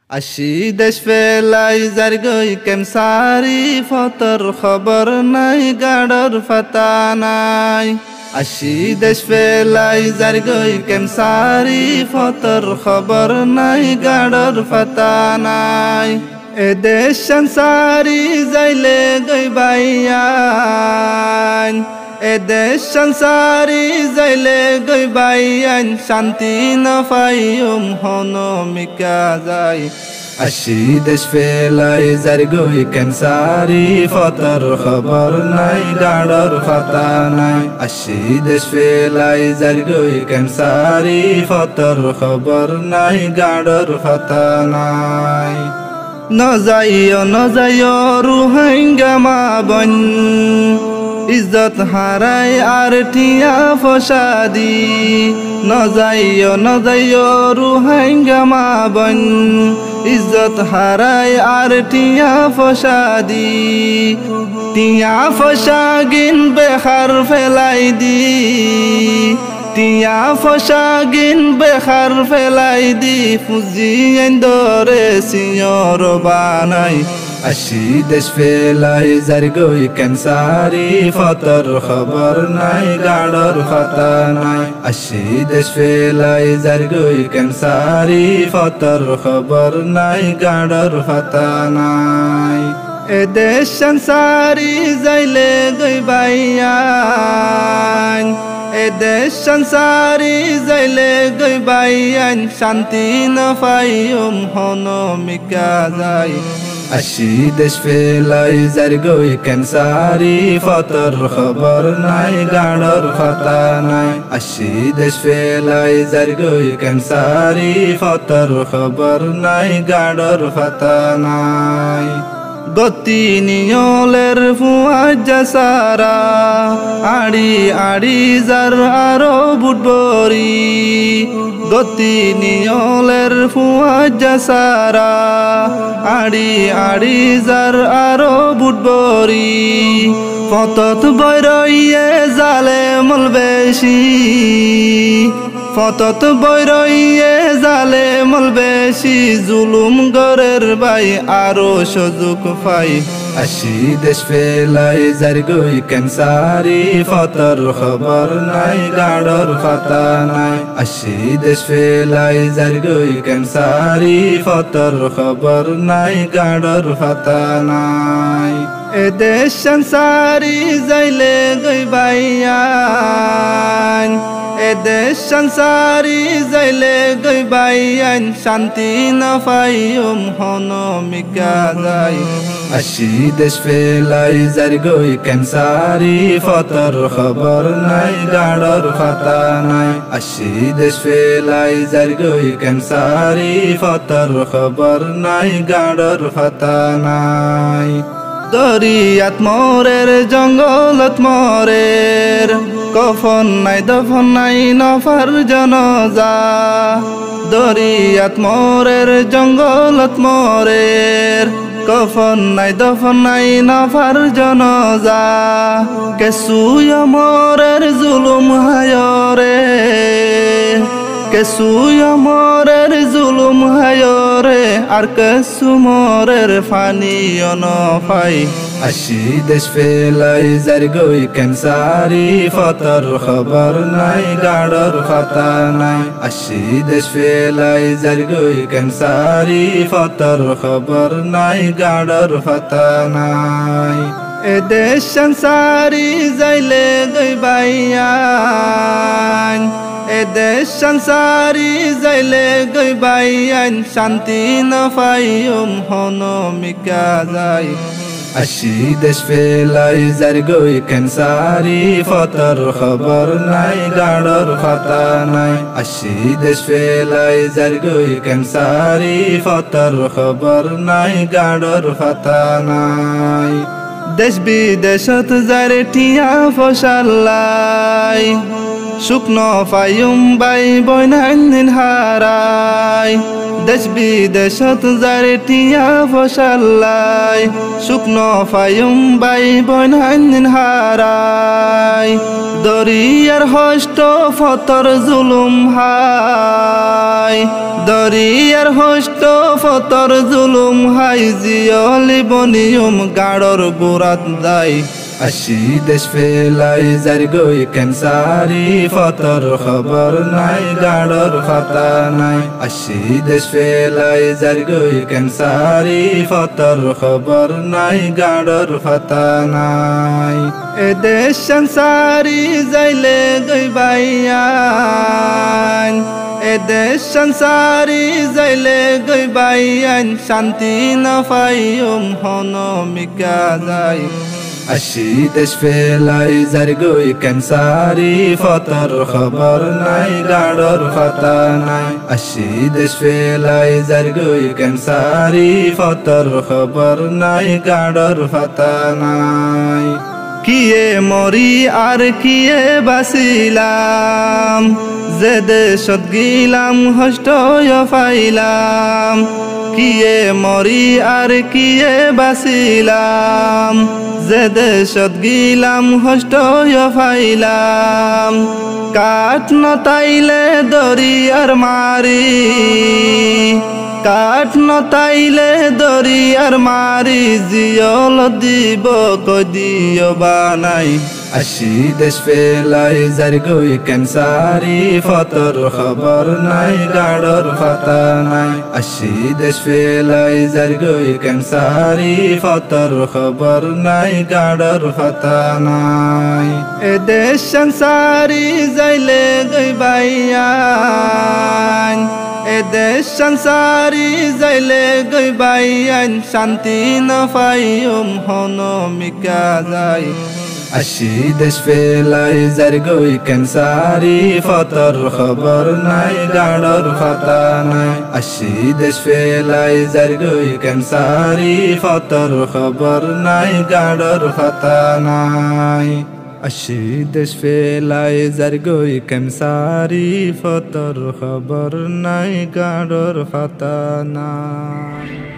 আশি দেশ ফেলাই যার গই কেমসারি ফতর খবর নাই গাড়র ফাতা নাই। আশি দেশ ফেলাই যার গই কেমসারি ফতর খবর নাই গাড়র ফাতা নাই। এ দেশ সংসারি যাইলে গই বাইয়ান, এ দেশ সংসারি যাইলে গই বাইয়ান, শান্তি না পাইম হনমিকা যাই। আশি দেশ ফেলাই যার গই কেমসারি ফতর খবর নাই গাড়র ফাতা নাই। আশি দেশ ফেলাই যার গই কেমসারি ফতর খবর নাই গাড়র ফাতা নাই। নজাইও রোহিঙ্গা মা বোন, ইজ্জত হারাই আর ঠিয়া ফসাদি। নজাইও রোহিঙ্গা মা বোন, ইজ্জত হারাই আর ঠিয়া ফসাদি। টিয়া ফসা গিন বেখার ফেলাই দি, টিয়া ফসা গিন বেখার ফেলাই দি। ফুজি দরে সিয়র বানাই। আশি দেশ ফেলাই যার গই কেমসারি ফতর খবর নাই গাড়র ফাতা নাই। আশি দেশ ফেলাই যার গই কেমসারি ফতর খবর নাই গাড়র ফাতা নাই। এ দেশ সংসারি যাইলে গই বাইয়ান, এ দেশ সংসারি যাইলে গই বাইয়ান, শান্তি না পাইম হনমিকা যাই। আশি দেশ ফেলাই যার গই কেমসারি ফতর খবর নাই গাড়র ফাতা নাই। আশি দেশ ফেলাই যার গই কেমসারি ফতর খবর নাই গাড়র ফাতা নাই। গতি নিয়লের ফুয়াজা সারা, আড়ি আড়ি যার আরো বুটবরি। গতি নিয়লের ফুয়াজা সারা, আড়ি আড়ি যার আরো বুটবরি। ফতত বৈরইয়ে জালে মল বেশি, ফতত বৈরইয়ে জালে মল বেশি। জুলুম গরের বাই আরো সুযোগ পাই। আশি দেশ ফেলাই যার গই কেমসারি ফতর খবর নাই গাড়র ফাতা নাই। আশি দেশ ফেলাই যার গই কেমসারি ফতর খবর নাই গাড়র ফাতা নাই। এ দেশ সংসারি যাইলে গই বাইয়ান, এ দেশ সংসারি যাইলে গই বাইয়ান, শান্তি না পাইম হনমিকা যাই। আশি দেশ ফেলাই যার গই কেমসারি ফতর খবর নাই গাড়র ফাতা নাই। আশি দেশ ফেলাই যার গই কেমসারি ফতর খবর নাই গাড়র ফাতা নাই। দরিয়াত মরের জঙ্গলত মরের, কফন নাই দফন নাই নফার জনজা। দরিয়াত মরের জঙ্গলত মরের, কফন নাই দফন নাই নফার জনজা। কেসুয় মরের জুলুম হায়রে, কেসুয় মরের জুলুম হায়রে, আর কেসু মরের ফানিও নফাই। আশি দেশ ফেলাই যার গই কেমসারি ফতর খবর নাই গাড়র ফাতা নাই। আশি দেশ ফেলাই যার গই কেমসারি ফতর খবর নাই গাড়র ফাতা নাই। এ দেশ সংসারি যাইলে গই বাইয়ান, এ দেশ সংসারি যাইলে গই বাইয়ান, শান্তি না পাইম হনমিকা যাই। আশি দেশ ফেলাই যার গই কেমসারি ফতর খবর নাই গাড়র ফাতা নাই। আশি দেশ ফেলাই যার গই কেমসারি ফতর খবর নাই গাড়র ফাতা নাই। দেশ বিদেশত যার ঠিয়া ফসাল্লাই, শুকনো পাইম বাই বইনান হারাই। দেশ বিদেশত যার টিয়া ফসাল্লাই, শুকনো পাইম বাই বইনান হারাই। দরিয়ার হষ্ট ফতর জুলুম হাই, দরিয়ার হষ্ট ফতর জুলুম হাই জিয়লি বনিয়ম গাড়র গোড়াত দাই আসি দেশ ফেলাই যার গই ক্যান্সারি ফতর খবর নাই গাড়র ফাতা নাই আসি দেশ ফেলাই যার গই ক্যান্সারি ফতর খবর নাই গাড়র ফাতা নাই এ দেশ সংসারি যাইলে গই বাইয়ান এ দেশ সংসারি যাইলে গই বাইয়ান শান্তি না পাইম হনমিকা যাই আসি দেশ ফেলাই যার গই ক্যান্সারি ফতর খবর নাই গাড়র ফাতা নাই আসি দেশ ফেলাই যার গই ক্যান্সারি ফতর খবর নাই গাড়র ফাতা নাই কিয়ে মরি আর কিয়ে বাসিলাম যে দেশত গিলাম হষ্ট পাইলাম কিয়ে মরি আর কিয়ে বাসিলাম যে দেশত গিলাম হষ্ট পাইলাম কাঠ নতাইলে দরি আর মারি কাঠ নতাইলে দরি আর মারি জিয়ল দিব কদিও বানাই আসি দেশ ফেলাই যার গই ক্যান্সারি ফতর খবর নাই গাড়র ফাতা নাই আসি দেশ ফেলাই যার গই ক্যান্সারি ফতর খবর নাই গাড়র ফাতা নাই এ দেশ সংসারি যাইলে গই বাইয়ান এ দেশ সংসারি যাইলে গই বাইয়ান শান্তি না পাইম হনমিকা যাই আসি দেশ ফেলাই যার গই ক্যান্সারি ফতর খবর নাই গাড়র ফাতা নাই আসি দেশ ফেলাই যার গই ক্যান্সারি ফতর খবর নাই গাড়র ফাতা নাই আসি দেশ ফেলাই যার গই ক্যান্সারি ফতর খবর নাই গাড়র ফাতা নাই।